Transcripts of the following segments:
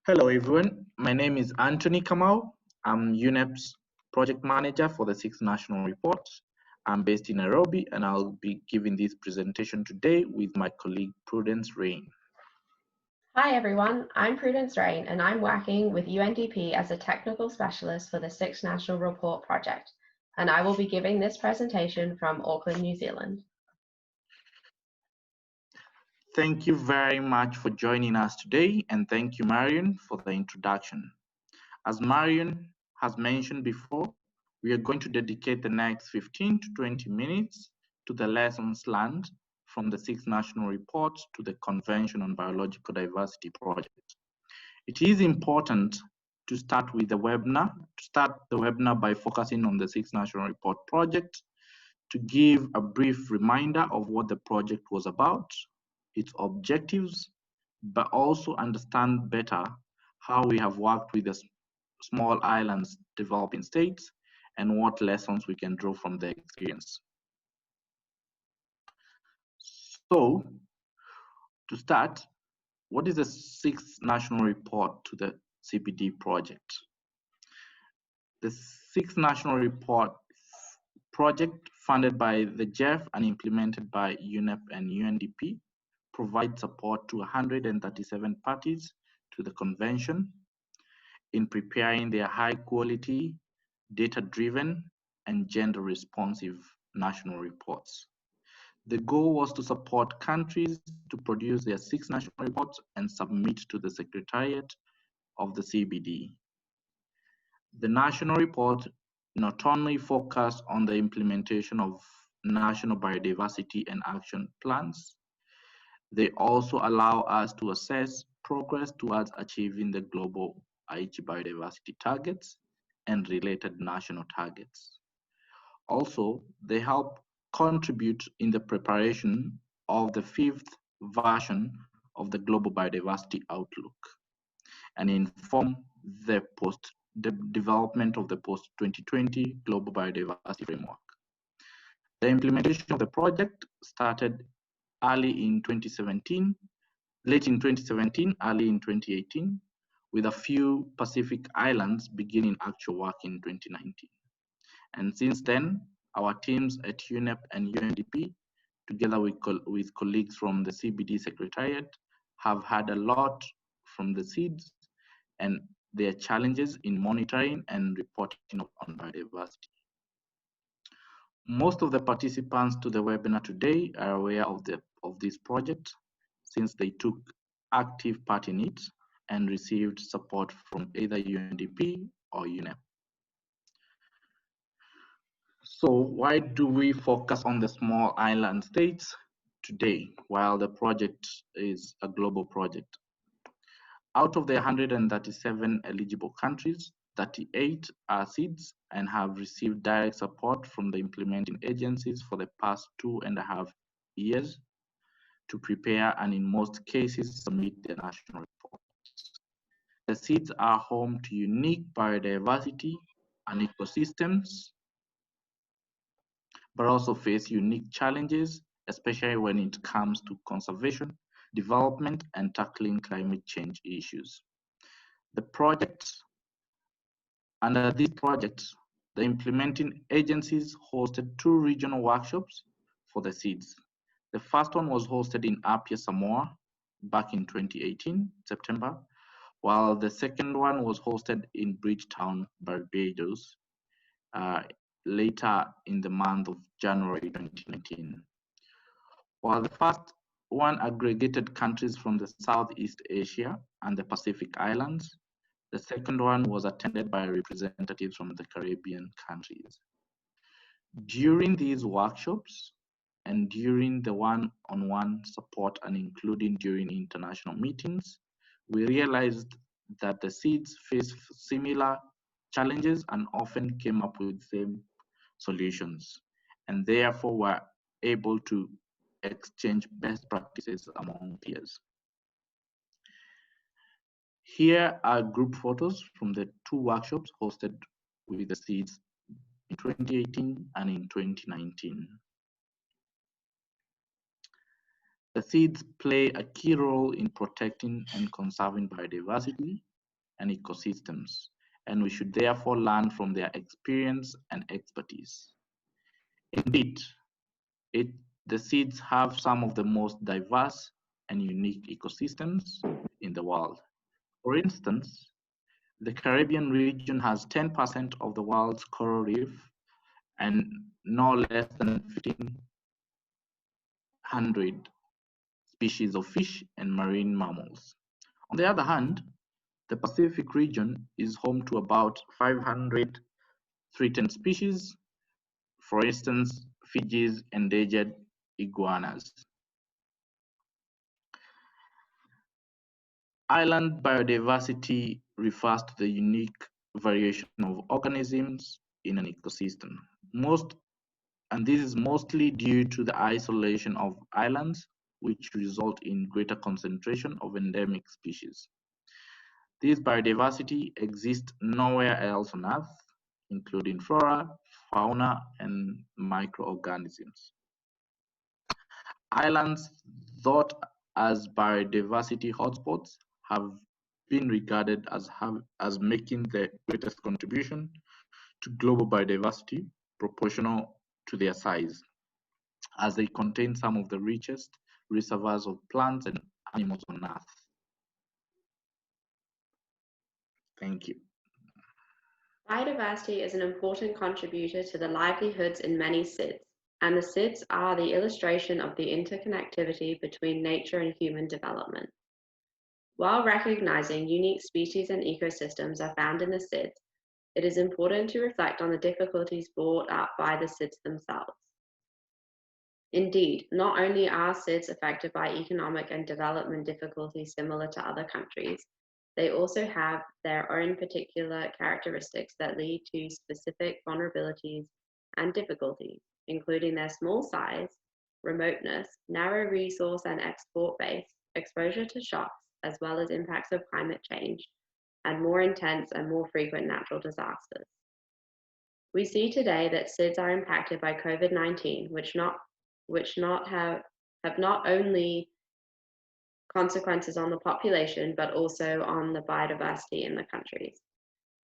Hello everyone, my name is Antony Kamau. I'm UNEP's project manager for the 6th National Report. I'm based in Nairobi and I'll be giving this presentation today with my colleague Prudence Raine. Hi everyone, I'm Prudence Raine and I'm working with UNDP as a technical specialist for the 6th National Report project, and I will be giving this presentation from Auckland, New Zealand. Thank you very much for joining us today, and thank you Marion for the introduction. As Marion has mentioned before, we are going to dedicate the next 15 to 20 minutes to the lessons learned from the 6th National Report to the Convention on Biological Diversity project. It is important to start the webinar by focusing on the 6th National Report project, to give a brief reminder of what the project was about, its objectives, but also understand better how we have worked with the small islands developing states and what lessons we can draw from the experience. So, to start, what is the 6th National Report to the CBD project? The 6th National Report project, funded by the GEF and implemented by UNEP and UNDP, provides support to 137 parties to the convention in preparing their high-quality, data-driven, and gender-responsive national reports. The goal was to support countries to produce their 6 national reports and submit to the Secretariat of the CBD. The national report not only focused on the implementation of national biodiversity and action plans, they also allow us to assess progress towards achieving the global Aichi biodiversity targets and related national targets. Also, they help contribute in the preparation of the 5th version of the Global Biodiversity Outlook and inform the development of the post-2020 Global Biodiversity Framework. The implementation of the project started early in 2017, late in 2017, early in 2018, with a few Pacific islands beginning actual work in 2019. And since then, our teams at UNEP and UNDP, together with colleagues from the CBD Secretariat, have had a lot from the SIDS and their challenges in monitoring and reporting on biodiversity. Most of the participants to the webinar today are aware of this project, since they took active part in it and received support from either UNDP or UNEP. So why do we focus on the small island states today, while the project is a global project? Out of the 137 eligible countries, 38 are SIDS and have received direct support from the implementing agencies for the past 2.5 years to prepare and in most cases submit their national reports. The SIDS are home to unique biodiversity and ecosystems, but also face unique challenges, especially when it comes to conservation, development, and tackling climate change issues. Under this project, the implementing agencies hosted 2 regional workshops for the SIDS. The first one was hosted in Apia, Samoa, back in 2018, September, while the second one was hosted in Bridgetown, Barbados, later in the month of January 2019. While the first one aggregated countries from the Southeast Asia and the Pacific Islands, the second one was attended by representatives from the Caribbean countries. During these workshops and during the one-on-one support and including during international meetings, we realized that the SIDS face similar challenges and often came up with the same solutions, and therefore were able to exchange best practices among peers. Here are group photos from the 2 workshops hosted with the SIDS in 2018 and in 2019. The SIDS play a key role in protecting and conserving biodiversity and ecosystems, and we should therefore learn from their experience and expertise. Indeed, the SIDS have some of the most diverse and unique ecosystems in the world. For instance, the Caribbean region has 10% of the world's coral reef and no less than 1,500 species of fish and marine mammals. On the other hand, the Pacific region is home to about 500 threatened species, for instance, Fiji's endangered iguanas. Island biodiversity refers to the unique variation of organisms in an ecosystem. This is mostly due to the isolation of islands, which result in greater concentration of endemic species. This biodiversity exists nowhere else on Earth, including flora, fauna, and microorganisms. Islands thought as biodiversity hotspots have been regarded as making the greatest contribution to global biodiversity proportional to their size, as they contain some of the richest reservoirs of plants and animals on Earth. Thank you. Biodiversity is an important contributor to the livelihoods in many SIDS, and the SIDS are the illustration of the interconnectivity between nature and human development. While recognizing unique species and ecosystems are found in the SIDS, it is important to reflect on the difficulties brought up by the SIDS themselves. Indeed, not only are SIDS affected by economic and development difficulties similar to other countries, they also have their own particular characteristics that lead to specific vulnerabilities and difficulties, including their small size, remoteness, narrow resource and export base, exposure to shocks, as well as impacts of climate change, and more intense and more frequent natural disasters. We see today that SIDS are impacted by COVID-19, which have not only consequences on the population, but also on the biodiversity in the countries.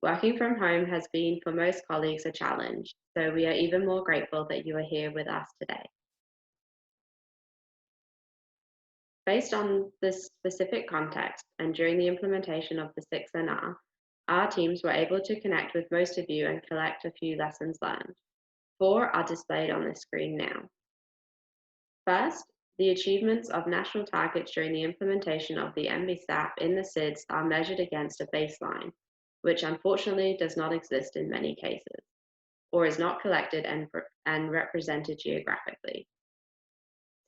Working from home has been for most colleagues a challenge, so we are even more grateful that you are here with us today. Based on this specific context and during the implementation of the 6NR, our teams were able to connect with most of you and collect a few lessons learned. 4 are displayed on the screen now. First, the achievements of national targets during the implementation of the MBSAP in the SIDS are measured against a baseline, which unfortunately does not exist in many cases, or is not collected and represented geographically.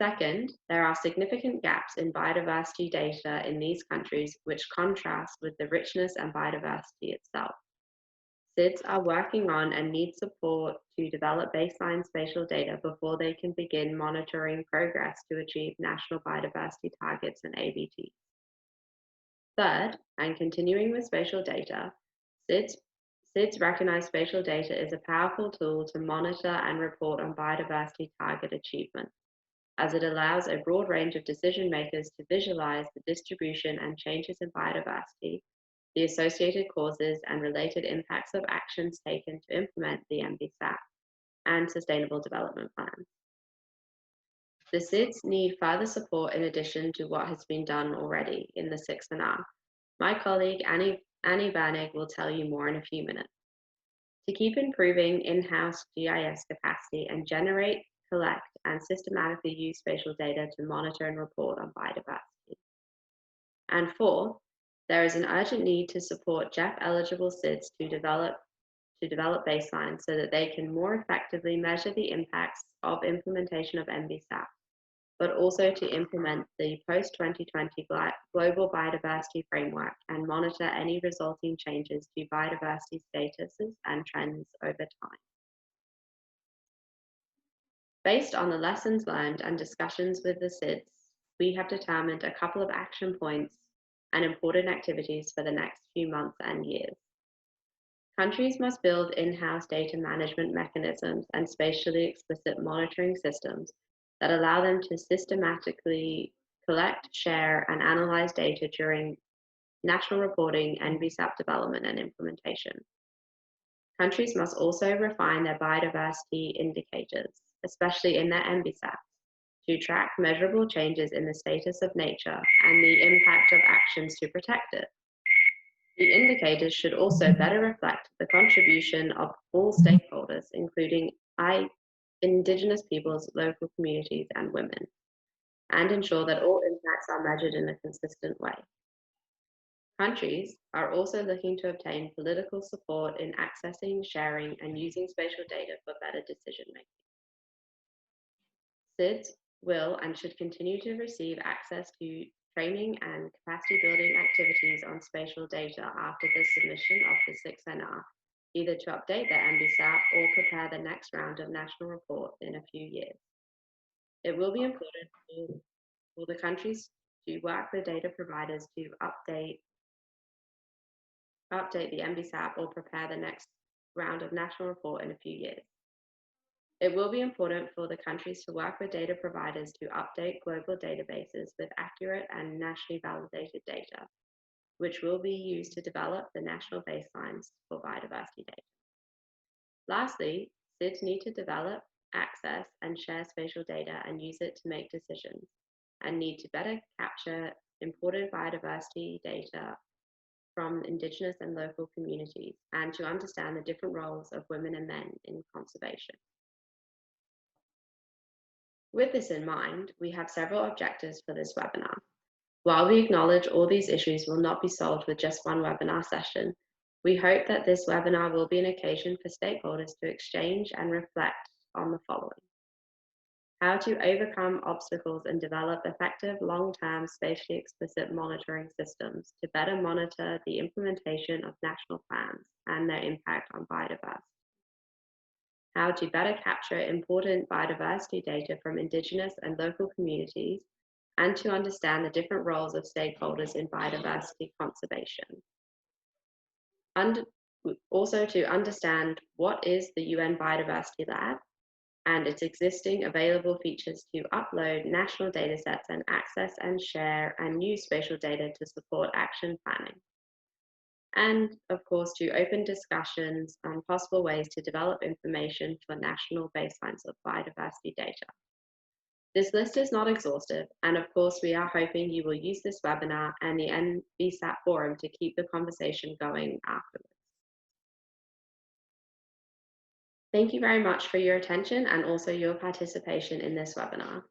Second, there are significant gaps in biodiversity data in these countries, which contrast with the richness and biodiversity itself. SIDS are working on and need support to develop baseline spatial data before they can begin monitoring progress to achieve national biodiversity targets and ABTs. Third, and continuing with spatial data, SIDS recognize spatial data is a powerful tool to monitor and report on biodiversity target achievement, as it allows a broad range of decision makers to visualize the distribution and changes in biodiversity, the associated causes and related impacts of actions taken to implement the MBSAP and sustainable development plans. The SIDS need further support in addition to what has been done already in the 6NR. My colleague Annie Bernig will tell you more in a few minutes. To keep improving in-house GIS capacity and generate, collect, and systematically use spatial data to monitor and report on biodiversity. And 4, there is an urgent need to support JEF-eligible SIDS to develop baselines so that they can more effectively measure the impacts of implementation of MBSAP, but also to implement the post-2020 global biodiversity framework and monitor any resulting changes to biodiversity statuses and trends over time. Based on the lessons learned and discussions with the SIDS, we have determined a couple of action points and important activities for the next few months and years. Countries must build in-house data management mechanisms and spatially explicit monitoring systems that allow them to systematically collect, share, and analyze data during national reporting, and NBSAP development and implementation. Countries must also refine their biodiversity indicators, especially in their NBSAPs, to track measurable changes in the status of nature and the impact of actions to protect it. The indicators should also better reflect the contribution of all stakeholders, including Indigenous peoples, local communities, and women, and ensure that all impacts are measured in a consistent way. Countries are also looking to obtain political support in accessing, sharing, and using spatial data for better decision-making. SIDS will and should continue to receive access to training and capacity building activities on spatial data after the submission of the 6NR, either to update their NBSAP or prepare the next round of national report in a few years. It will be important for the countries to work with data providers to update the NBSAP or prepare the next round of national report in a few years. It will be important for the countries to work with data providers to update global databases with accurate and nationally validated data, which will be used to develop the national baselines for biodiversity data. Lastly, SIDS need to develop, access, and share spatial data and use it to make decisions, and need to better capture important biodiversity data from Indigenous and local communities, and to understand the different roles of women and men in conservation. With this in mind, we have several objectives for this webinar. While we acknowledge all these issues will not be solved with just one webinar session, we hope that this webinar will be an occasion for stakeholders to exchange and reflect on the following: how to overcome obstacles and develop effective long-term spatially explicit monitoring systems to better monitor the implementation of national plans and their impact on biodiversity. How to better capture important biodiversity data from Indigenous and local communities, and to understand the different roles of stakeholders in biodiversity conservation. Also to understand what is the UN Biodiversity Lab and its existing available features to upload national data sets and access and share and use spatial data to support action planning. And of course, to open discussions on possible ways to develop information for national baselines of biodiversity data. This list is not exhaustive, and of course, we are hoping you will use this webinar and the NBSAP forum to keep the conversation going afterwards. Thank you very much for your attention and also your participation in this webinar.